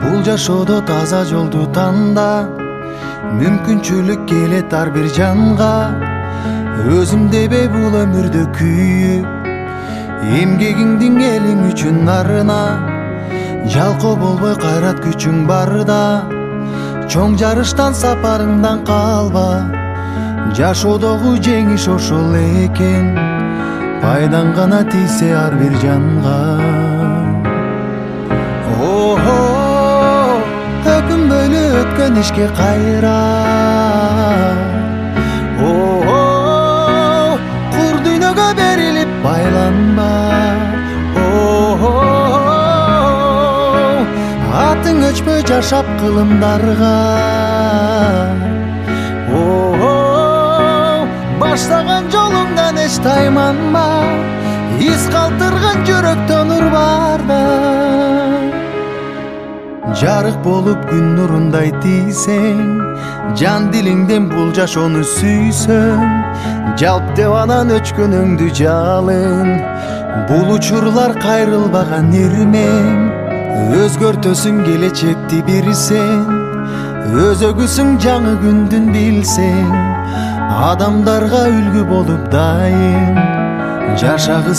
Бул жашоодо таза жолду танда, мүмкүнчүлүк келет ар бир жанга. Өзүм дебей бул өмүрдө күйүп, эмгегиңдин элиң үчүн арына. Жалкоо болбой кайрат күчүң барда, чоң жарыштан сапарыңдан калба. Жашоодогу жеңиш ошол экен, пайдаң гана тийсе ар бир жанга. Өкүнбөйлү өткөн ишке кайра, кур дүйнөгө берилип байланба. Атың өчпөй жашап кылымдарга, баштаган жолуңдан эч тайманма. Из калтырган жүрөктөн нур барда, жарык болуп күн нурундай тийсең, жан дилиңден бул жашоону сүйсөң, жалп деп анан өчкөнүңдү жалын. Бул учурлар кайрылбаган ирмең, өзгөртөсүң келечекти бир сен. Өзөгүсүң жаңы күндүн билсең, адамдарга үлгү болуп дайым жашагы.